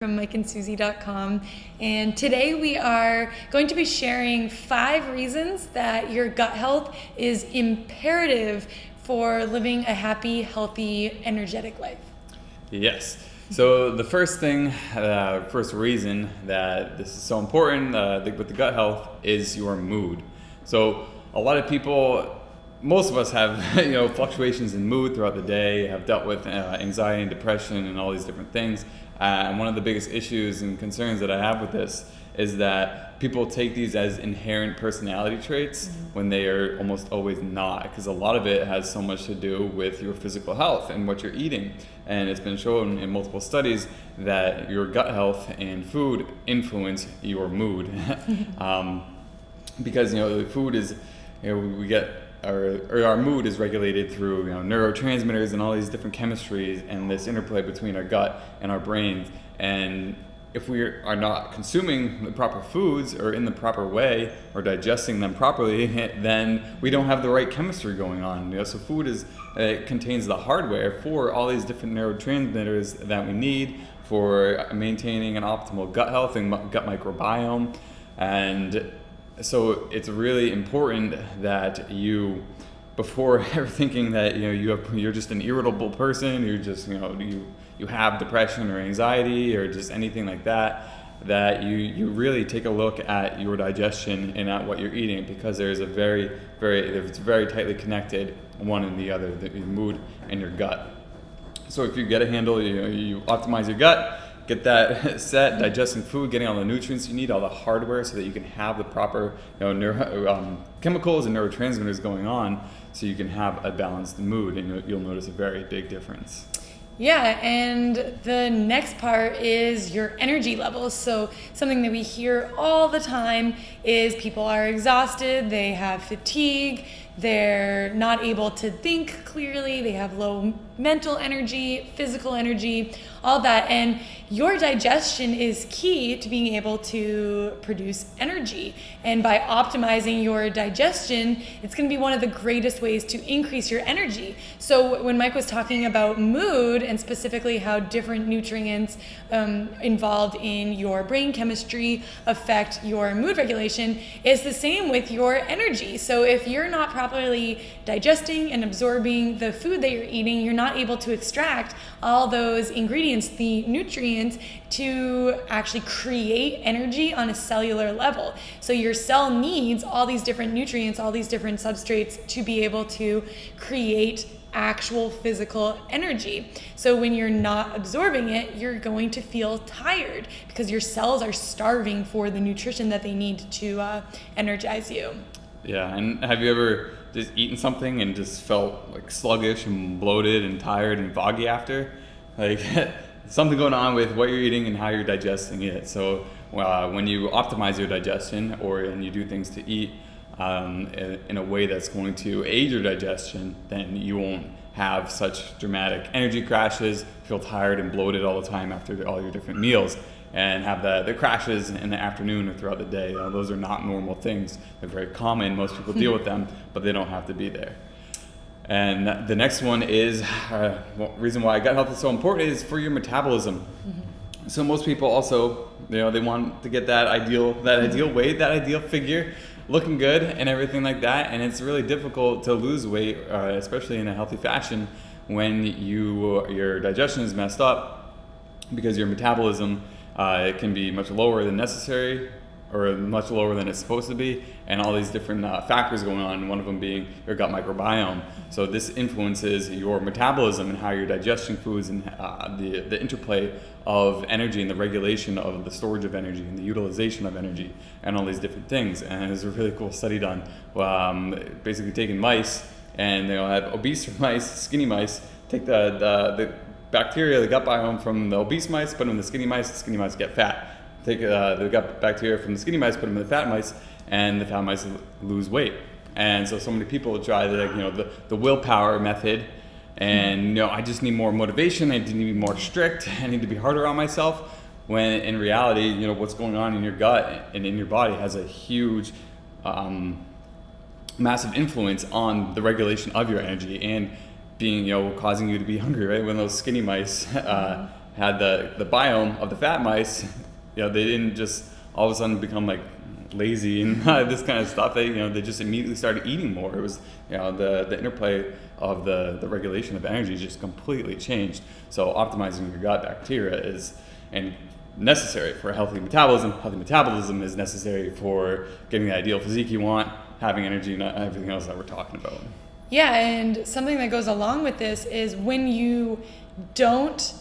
from mikeandsuzie.com, and today we are going to be sharing 5 reasons that your gut health is imperative for living a happy, healthy, energetic life. Yes. So the first reason that this is so important with the gut health is your mood. So a lot of people, most of us have fluctuations in mood throughout the day, have dealt with anxiety and depression and all these different things. And one of the biggest issues and concerns that I have with this is that people take these as inherent personality traits when they are almost always not, because a lot of it has so much to do with your physical health and what you're eating. And it's been shown in multiple studies that your gut health and food influence your mood. Because the food is, we get our mood is regulated through neurotransmitters and all these different chemistries and this interplay between our gut and our brains. And if we are not consuming the proper foods or in the proper way or digesting them properly, then we don't have the right chemistry going on. So food it contains the hardware for all these different neurotransmitters that we need for maintaining an optimal gut health and gut microbiome. And so it's really important that you, before ever thinking that you're just an irritable person, you're just you have depression or anxiety or just anything like that, that you really take a look at your digestion and at what you're eating, because there's it's very tightly connected, one and the other, your mood and your gut. So if you get a handle, you optimize your gut, get that set, digesting food, getting all the nutrients you need, all the hardware, so that you can have the proper chemicals and neurotransmitters going on, so you can have a balanced mood, and you'll notice a very big difference. Yeah, and the next part is your energy levels. So something that we hear all the time is people are exhausted, they have fatigue, they're not able to think clearly, they have low mental energy, physical energy, all that. And your digestion is key to being able to produce energy. And by optimizing your digestion, it's going to be one of the greatest ways to increase your energy. So when Mike was talking about mood and specifically how different nutrients involved in your brain chemistry affect your mood regulation, it's the same with your energy. So if you're not properly digesting and absorbing the food that you're eating, you're not able to extract all those ingredients, the nutrients, to actually create energy on a cellular level. So your cell needs all these different nutrients, all these different substrates to be able to create actual physical energy. So when you're not absorbing it, you're going to feel tired because your cells are starving for the nutrition that they need to energize you. Yeah, and have you ever just eaten something and just felt like sluggish and bloated and tired and foggy after? Like something going on with what you're eating and how you're digesting it. So when you optimize your digestion and you do things to eat in a way that's going to aid your digestion, then you won't have such dramatic energy crashes, feel tired and bloated all the time after all your different meals, and have the crashes in the afternoon or throughout the day. Those are not normal things. They're very common. Most people deal with them, but they don't have to be there. And the next one is, reason why gut health is so important is for your metabolism. Mm-hmm. So most people also, they want to get that ideal weight, that ideal figure, looking good and everything like that. And it's really difficult to lose weight, especially in a healthy fashion, when your digestion is messed up, because your metabolism it can be much lower than necessary or much lower than it's supposed to be, and all these different factors going on, one of them being your gut microbiome. So this influences your metabolism and how you're digesting foods, and the interplay of energy and the regulation of the storage of energy and the utilization of energy and all these different things. And there's a really cool study done, basically taking mice, and they'll have obese mice, skinny mice, take the bacteria, the gut biome from the obese mice, put them in the skinny mice get fat. Take the gut bacteria from the skinny mice, put them in the fat mice, and the fat mice lose weight. And so many people try the willpower method, and I just need more motivation, I need to be more strict, I need to be harder on myself, when in reality, what's going on in your gut and in your body has a huge massive influence on the regulation of your energy and being, causing you to be hungry, right? When those skinny mice had the biome of the fat mice, they didn't just all of a sudden become like lazy and this kind of stuff. They just immediately started eating more. It was, the interplay of the regulation of energy just completely changed. So optimizing your gut bacteria is necessary for a healthy metabolism. Healthy metabolism is necessary for getting the ideal physique you want, having energy, and everything else that we're talking about. Yeah, and something that goes along with this is when you don't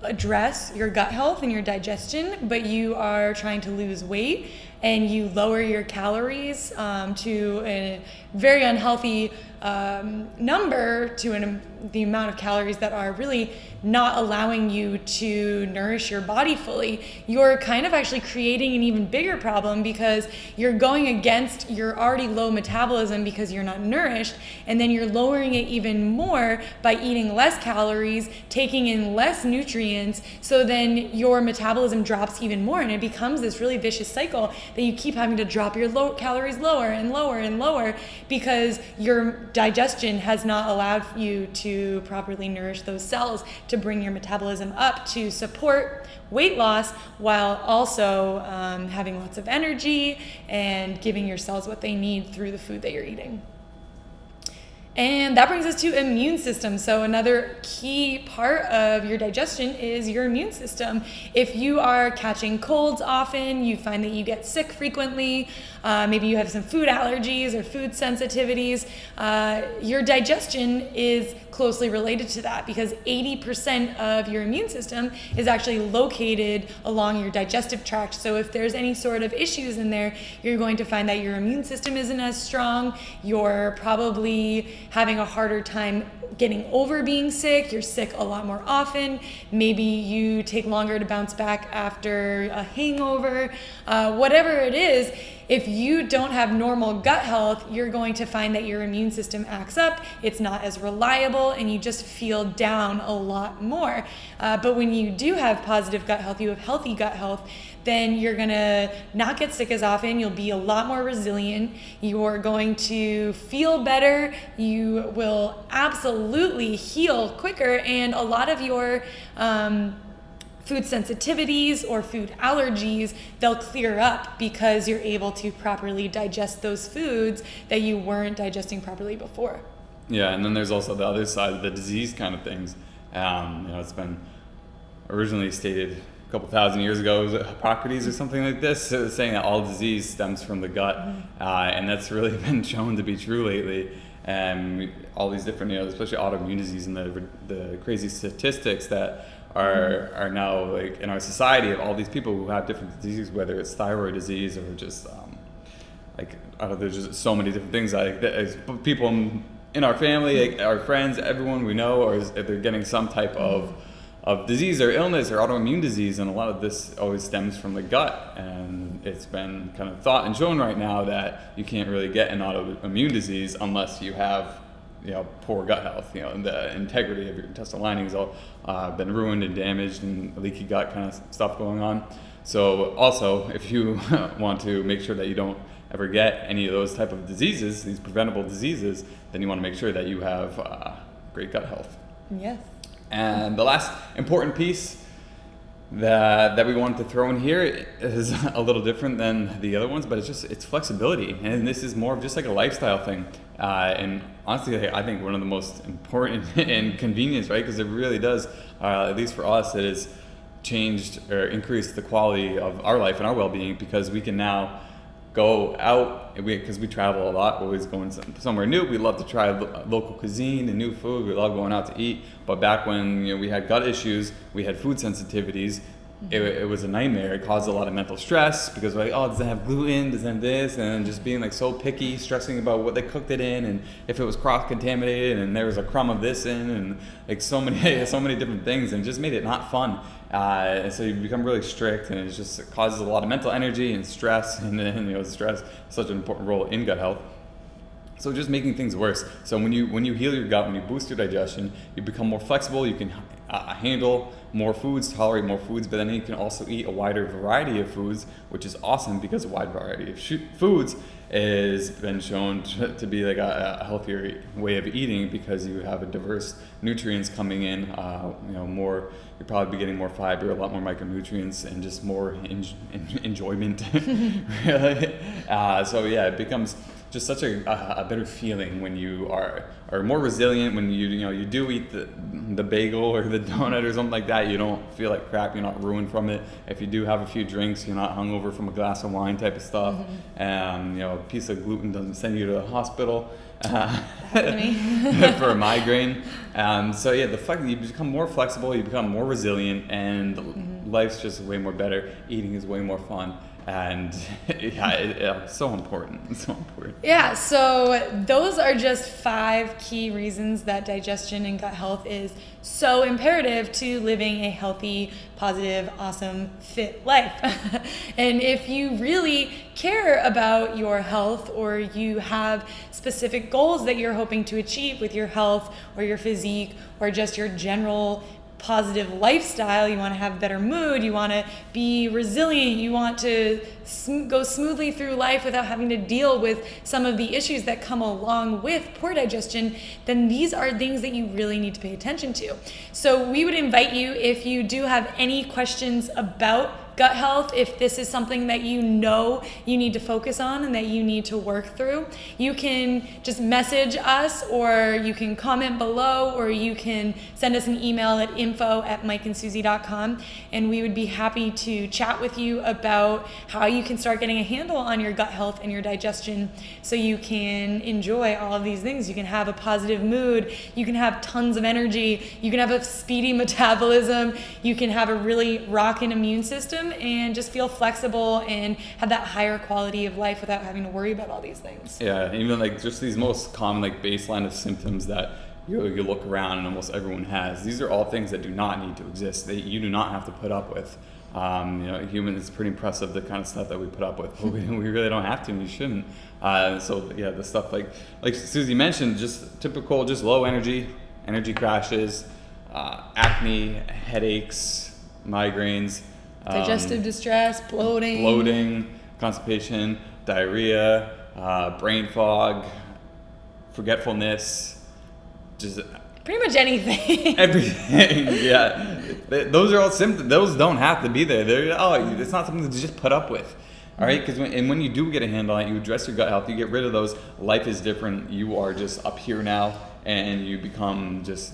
address your gut health and your digestion, but you are trying to lose weight and you lower your calories to a very unhealthy number, to the amount of calories that are really not allowing you to nourish your body fully, you're kind of actually creating an even bigger problem, because you're going against your already low metabolism because you're not nourished, and then you're lowering it even more by eating less calories, taking in less nutrients, so then your metabolism drops even more, and it becomes this really vicious cycle that you keep having to drop your calories lower and lower and lower, because your digestion has not allowed you to properly nourish those cells to bring your metabolism up to support weight loss, while also having lots of energy and giving your cells what they need through the food that you're eating. And that brings us to immune system. So another key part of your digestion is your immune system. If you are catching colds often, you find that you get sick frequently, maybe you have some food allergies or food sensitivities, your digestion is closely related to that, because 80% of your immune system is actually located along your digestive tract. So if there's any sort of issues in there, you're going to find that your immune system isn't as strong. You're probably having a harder time getting over being sick. You're sick a lot more often. Maybe you take longer to bounce back after a hangover. Whatever it is, if you don't have normal gut health, you're going to find that your immune system acts up, it's not as reliable, and you just feel down a lot more. But when you do have positive gut health, you have healthy gut health, then you're gonna not get sick as often, you'll be a lot more resilient, you're going to feel better, you will absolutely heal quicker, and a lot of your food sensitivities or food allergies, they'll clear up because you're able to properly digest those foods that you weren't digesting properly before. Yeah, and then there's also the other side of the disease kind of things. It's been originally stated a couple thousand years ago, was it Hippocrates or something like this, saying that all disease stems from the gut, and that's really been shown to be true lately. And all these different, especially autoimmune disease, and the crazy statistics that are now like in our society of all these people who have different diseases, whether it's thyroid disease or just there's just so many different things. People in our family, like our friends, everyone we know, or if they're getting some type of disease or illness or autoimmune disease, and a lot of this always stems from the gut. And it's been kind of thought and shown right now that you can't really get an autoimmune disease unless you have poor gut health, and the integrity of your intestinal linings all been ruined and damaged, and leaky gut kind of stuff going on. So also, if you want to make sure that you don't ever get any of those type of diseases, these preventable diseases, then you want to make sure that you have great gut health. Yes. And the last important piece that we wanted to throw in here is a little different than the other ones, but it's flexibility, and this is more of just like a lifestyle thing. And honestly, I think one of the most important and convenience, right? Because it really does, at least for us, it has changed or increased the quality of our life and our well-being, because we can now go out, because we travel a lot, we're always going somewhere new. We love to try local cuisine and new food. We love going out to eat. But back when we had gut issues, we had food sensitivities, it was a nightmare. It caused a lot of mental stress, because we're like, oh, does it have gluten? Does it have this? And just being like so picky, stressing about what they cooked it in, and if it was cross-contaminated, and there was a crumb of this in, and like so many different things, and just made it not fun. And so you become really strict, and it causes a lot of mental energy and stress, and then stress is such an important role in gut health. So just making things worse. So when you heal your gut, when you boost your digestion, you become more flexible. You can handle more foods, tolerate more foods, but then you can also eat a wider variety of foods, which is awesome because a wide variety of foods has been shown to be like a healthier way of eating because you have a diverse nutrients coming in. More, you'll probably be getting more fiber, a lot more micronutrients, and just more enjoyment. Really. So yeah, it becomes just such a better feeling when you are more resilient. When you do eat the bagel or the donut or something like that, you don't feel like crap. You're not ruined from it. If you do have a few drinks, you're not hungover from a glass of wine type of stuff. A piece of gluten doesn't send you to the hospital for a migraine. So yeah, the fact that you become more flexible, you become more resilient, and life's just way more better. Eating is way more fun. And it's so important. It's so important. Yeah, so those are just 5 key reasons that digestion and gut health is so imperative to living a healthy, positive, awesome, fit life. And if you really care about your health, or you have specific goals that you're hoping to achieve with your health or your physique or just your general positive lifestyle, you want to have better mood, you want to be resilient, you want to go smoothly through life without having to deal with some of the issues that come along with poor digestion, then these are things that you really need to pay attention to. So we would invite you, if you do have any questions about gut health, if this is something that you know you need to focus on and that you need to work through, you can just message us, or you can comment below, or you can send us an email at info@mikeandsuzie.com, and we would be happy to chat with you about how you can start getting a handle on your gut health and your digestion so you can enjoy all of these things. You can have a positive mood, you can have tons of energy, you can have a speedy metabolism, you can have a really rockin' immune system, and just feel flexible and have that higher quality of life without having to worry about all these things. Yeah, even like just these most common like baseline of symptoms that you look around and almost everyone has. These are all things that do not need to exist. That you do not have to put up with. Humans, it's pretty impressive the kind of stuff that we put up with, but we really don't have to, and you shouldn't. So yeah, the stuff like Suzie mentioned, just typical, just low energy crashes, acne, headaches, migraines, digestive distress, bloating, constipation, diarrhea, brain fog, forgetfulness, just pretty much anything. Everything. Yeah, those are all symptoms. Those don't have to be there. It's not something to just put up with. All right, because when you do get a handle on it, you address your gut health, you get rid of those. Life is different. You are just up here now, and you become just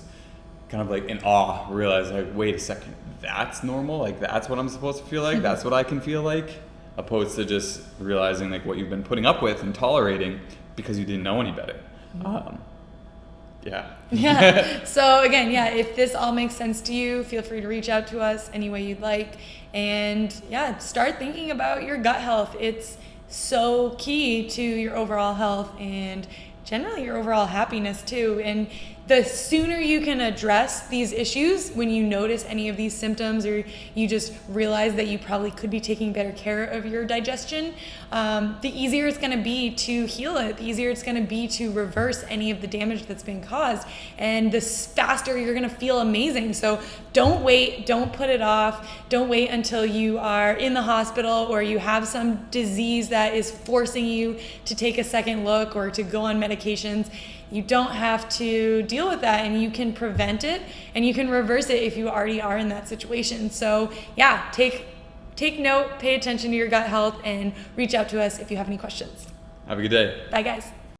kind of like in awe. Realize like, wait a second, that's normal. Like that's what I'm supposed to feel like. That's what I can feel like, opposed to just realizing like what you've been putting up with and tolerating because you didn't know any better. Yeah. So again, if this all makes sense to you, feel free to reach out to us any way you'd like. And start thinking about your gut health. It's so key to your overall health and generally your overall happiness too. And the sooner you can address these issues, when you notice any of these symptoms or you just realize that you probably could be taking better care of your digestion, the easier it's going to be to heal it, the easier it's going to be to reverse any of the damage that's been caused, and the faster you're going to feel amazing. So don't wait, don't put it off, don't wait until you are in the hospital or you have some disease that is forcing you to take a second look or to go on medications. You don't have to deal with that, and you can prevent it and you can reverse it if you already are in that situation. So take note, pay attention to your gut health, and reach out to us if you have any questions. Have a good day. Bye guys.